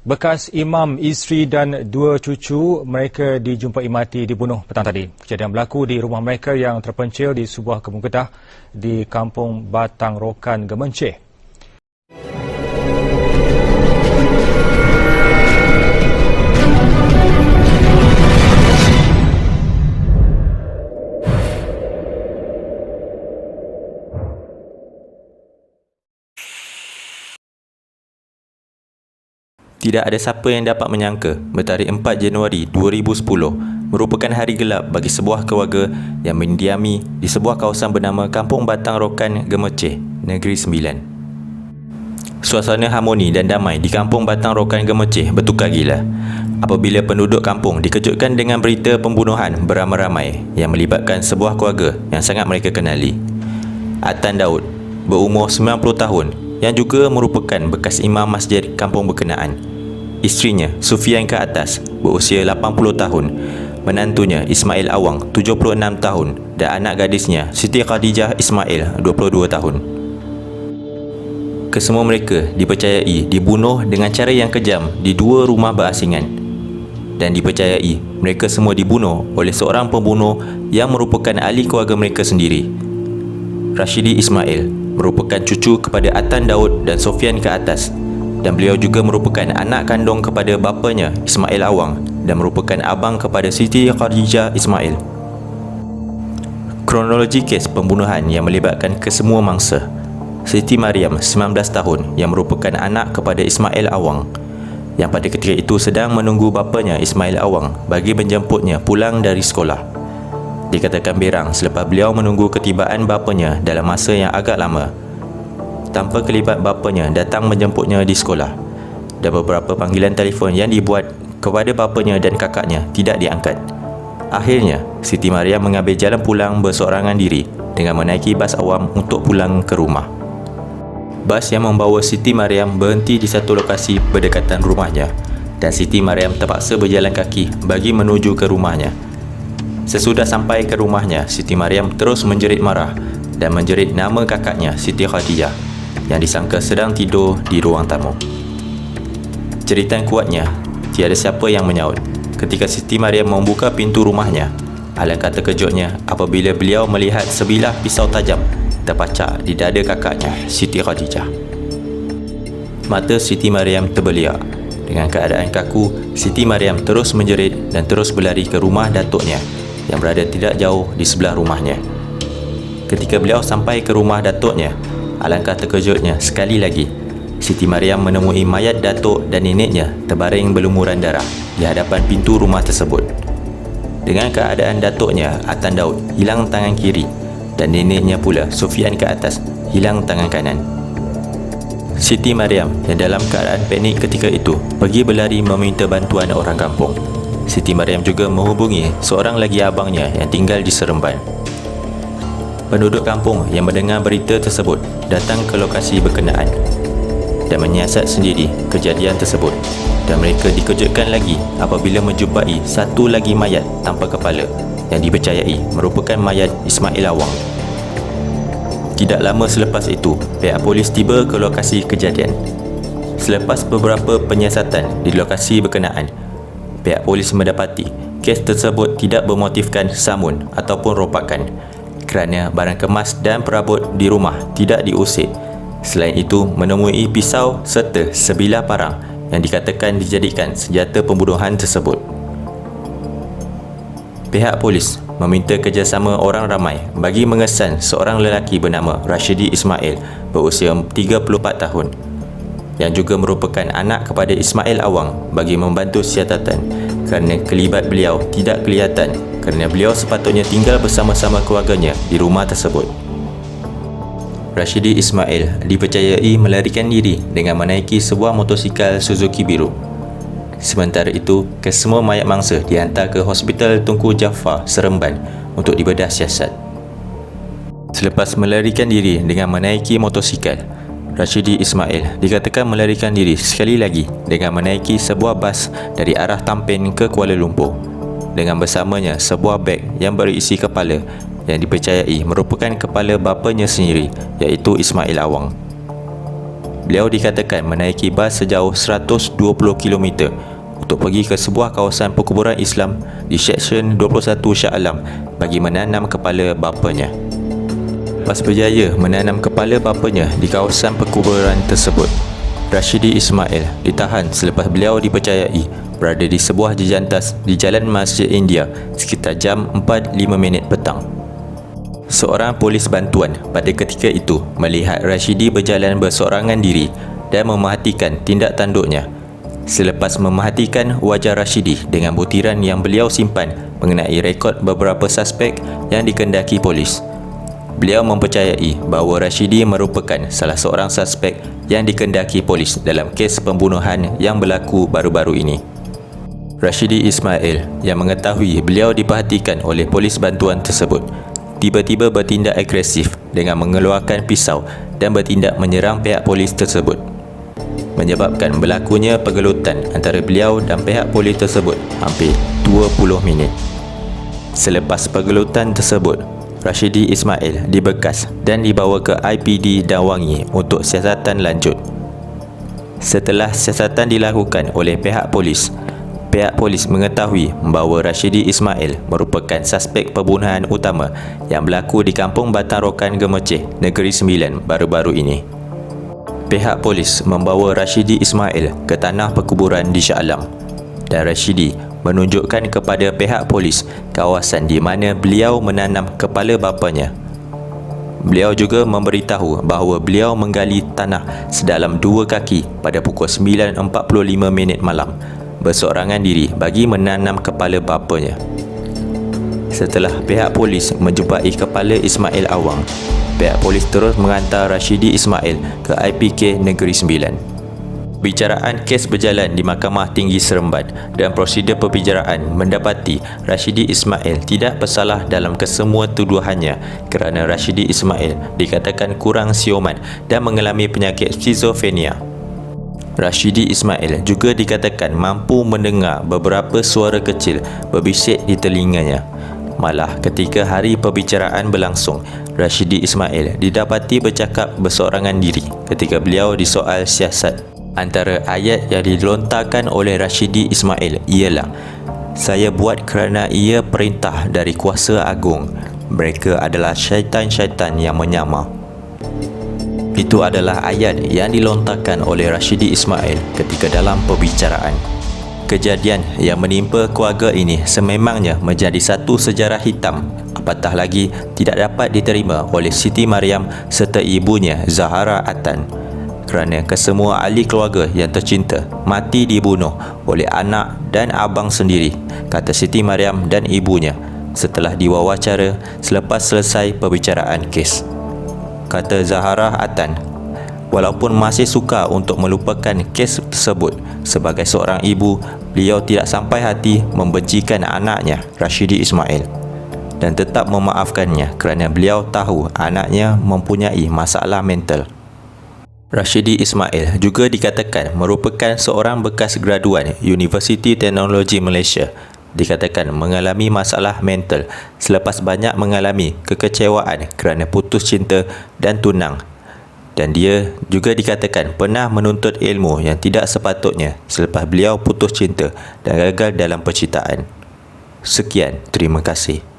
Bekas imam, isteri dan dua cucu mereka dijumpai mati dibunuh petang tadi. Kejadian berlaku di rumah mereka yang terpencil di sebuah kebun kedah di Kampung Batang Rokan, Gemenceh. Tidak ada siapa yang dapat menyangka bertarikh 4 Januari 2010 merupakan hari gelap bagi sebuah keluarga yang mendiami di sebuah kawasan bernama Kampung Batang Rokan, Gemenceh, Negeri Sembilan. Suasana harmoni dan damai di Kampung Batang Rokan, Gemenceh bertukar gila apabila penduduk kampung dikejutkan dengan berita pembunuhan beramai-ramai yang melibatkan sebuah keluarga yang sangat mereka kenali. Atan Daud, berumur 90 tahun, yang juga merupakan bekas imam masjid kampung berkenaan. Isterinya, Sufian ke atas, berusia 80 tahun. Menantunya, Ismail Awang, 76 tahun. Dan anak gadisnya, Siti Khadijah Ismail, 22 tahun. Kesemua mereka dipercayai dibunuh dengan cara yang kejam di dua rumah berasingan. Dan dipercayai mereka semua dibunuh oleh seorang pembunuh yang merupakan ahli keluarga mereka sendiri. Rashidi Ismail merupakan cucu kepada Atan Daud dan Sofian ke atas, dan beliau juga merupakan anak kandung kepada bapanya Ismail Awang dan merupakan abang kepada Siti Khadijah Ismail. Kronologi kes pembunuhan yang melibatkan kesemua mangsa. Siti Mariam, 19 tahun, yang merupakan anak kepada Ismail Awang, yang pada ketika itu sedang menunggu bapanya Ismail Awang bagi menjemputnya pulang dari sekolah. Dikatakan berang selepas beliau menunggu ketibaan bapanya dalam masa yang agak lama. Tanpa kelibat bapanya datang menjemputnya di sekolah, dan beberapa panggilan telefon yang dibuat kepada bapanya dan kakaknya tidak diangkat. Akhirnya, Siti Mariam mengambil jalan pulang berseorangan diri dengan menaiki bas awam untuk pulang ke rumah. Bas yang membawa Siti Mariam berhenti di satu lokasi berdekatan rumahnya, dan Siti Mariam terpaksa berjalan kaki bagi menuju ke rumahnya. Sesudah sampai ke rumahnya, Siti Mariam terus menjerit marah dan menjerit nama kakaknya, Siti Khadijah, yang disangka sedang tidur di ruang tamu. Jeritan kuatnya, tiada siapa yang menyaut ketika Siti Mariam membuka pintu rumahnya. Alangkah terkejutnya apabila beliau melihat sebilah pisau tajam terpacak di dada kakaknya, Siti Khadijah. Mata Siti Mariam terbeliak. Dengan keadaan kaku, Siti Mariam terus menjerit dan terus berlari ke rumah datuknya yang berada tidak jauh di sebelah rumahnya. Ketika beliau sampai ke rumah datuknya, alangkah terkejutnya sekali lagi, Siti Mariam menemui mayat datuk dan neneknya terbaring berlumuran darah di hadapan pintu rumah tersebut. Dengan keadaan datuknya, Atan Daud, hilang tangan kiri, dan neneknya pula, Sufian ke atas, hilang tangan kanan. Siti Mariam yang dalam keadaan panik ketika itu pergi berlari meminta bantuan orang kampung. Siti Mariam juga menghubungi seorang lagi abangnya yang tinggal di Seremban. Penduduk kampung yang mendengar berita tersebut datang ke lokasi berkenaan dan menyiasat sendiri kejadian tersebut, dan mereka dikejutkan lagi apabila menjumpai satu lagi mayat tanpa kepala yang dipercayai merupakan mayat Ismail Awang. Tidak lama selepas itu, pihak polis tiba ke lokasi kejadian. Selepas beberapa penyiasatan di lokasi berkenaan, pihak polis mendapati kes tersebut tidak bermotifkan samun ataupun rompakan kerana barang kemas dan perabot di rumah tidak diusik. Selain itu, menemui pisau serta sebilah parang yang dikatakan dijadikan senjata pembunuhan tersebut. Pihak polis meminta kerjasama orang ramai bagi mengesan seorang lelaki bernama Rashidi Ismail berusia 34 tahun yang juga merupakan anak kepada Ismail Awang bagi membantu siasatan kerana kelibat beliau tidak kelihatan kerana beliau sepatutnya tinggal bersama-sama keluarganya di rumah tersebut. Rashidi Ismail dipercayai melarikan diri dengan menaiki sebuah motosikal Suzuki biru. Sementara itu, kesemua mayat mangsa dihantar ke Hospital Tunku Jaafar, Seremban untuk dibedah siasat. Selepas melarikan diri dengan menaiki motosikal, Rashidi Ismail dikatakan melarikan diri sekali lagi dengan menaiki sebuah bas dari arah Tampin ke Kuala Lumpur dengan bersamanya sebuah beg yang berisi kepala yang dipercayai merupakan kepala bapanya sendiri, iaitu Ismail Awang. beliau dikatakan menaiki bas sejauh 120 km untuk pergi ke sebuah kawasan perkuburan Islam di Seksyen 21 Shah Alam bagi menanam kepala bapanya. Bas berjaya menanam kepala bapanya di kawasan perkuburan tersebut. Rashidi Ismail ditahan selepas beliau dipercayai berada di sebuah jejantas di Jalan Masjid India sekitar jam 4.05 petang. Seorang polis bantuan pada ketika itu melihat Rashidi berjalan berseorangan diri dan memerhatikan tindak tanduknya. Selepas memerhatikan wajah Rashidi dengan butiran yang beliau simpan mengenai rekod beberapa suspek yang dikendaki polis, beliau mempercayai bahawa Rashidi merupakan salah seorang suspek yang dikendaki polis dalam kes pembunuhan yang berlaku baru-baru ini. Rashidi Ismail yang mengetahui beliau diperhatikan oleh polis bantuan tersebut tiba-tiba bertindak agresif dengan mengeluarkan pisau dan bertindak menyerang pihak polis tersebut, menyebabkan berlakunya pergelutan antara beliau dan pihak polis tersebut hampir 20 minit. Selepas pergelutan tersebut, Rashidi Ismail dibekas dan dibawa ke IPD Dawangi untuk siasatan lanjut. Setelah siasatan dilakukan oleh pihak polis mengetahui bahawa Rashidi Ismail merupakan suspek pembunuhan utama yang berlaku di Kampung Batang Rokan Gemerceh, Negeri Sembilan baru-baru ini. Pihak polis membawa Rashidi Ismail ke tanah perkuburan di Shah Alam dan Rashidi menunjukkan kepada pihak polis kawasan di mana beliau menanam kepala bapanya. Beliau juga memberitahu bahawa beliau menggali tanah sedalam 2 kaki pada pukul 9.45 malam berseorangan diri bagi menanam kepala bapanya. Setelah pihak polis menjumpai kepala Ismail Awang, pihak polis terus mengantar Rashidi Ismail ke IPK Negeri Sembilan. Perbicaraan kes berjalan di Mahkamah Tinggi Seremban dan prosedur perbicaraan mendapati Rashidi Ismail tidak bersalah dalam kesemua tuduhannya kerana Rashidi Ismail dikatakan kurang siuman dan mengalami penyakit skizofrenia. Rashidi Ismail juga dikatakan mampu mendengar beberapa suara kecil berbisik di telinganya. Malah ketika hari perbicaraan berlangsung, Rashidi Ismail didapati bercakap berseorangan diri ketika beliau disoal siasat. Antara ayat yang dilontarkan oleh Rashidi Ismail ialah, "Saya buat kerana ia perintah dari kuasa agung. Mereka adalah syaitan-syaitan yang menyamar." Itu adalah ayat yang dilontarkan oleh Rashidi Ismail ketika dalam perbicaraan. Kejadian yang menimpa keluarga ini sememangnya menjadi satu sejarah hitam, apatah lagi tidak dapat diterima oleh Siti Mariam serta ibunya Zahara Atan, kerana kesemua ahli keluarga yang tercinta mati dibunuh oleh anak dan abang sendiri, kata Siti Mariam dan ibunya setelah diwawancara selepas selesai perbicaraan kes. Kata Zahara Atan, walaupun masih sukar untuk melupakan kes tersebut, sebagai seorang ibu, beliau tidak sampai hati membencikan anaknya Rashidi Ismail dan tetap memaafkannya kerana beliau tahu anaknya mempunyai masalah mental. Rashidi Ismail juga dikatakan merupakan seorang bekas graduan Universiti Teknologi Malaysia, dikatakan mengalami masalah mental selepas banyak mengalami kekecewaan kerana putus cinta dan tunang, dan dia juga dikatakan pernah menuntut ilmu yang tidak sepatutnya selepas beliau putus cinta dan gagal dalam percintaan. Sekian, terima kasih.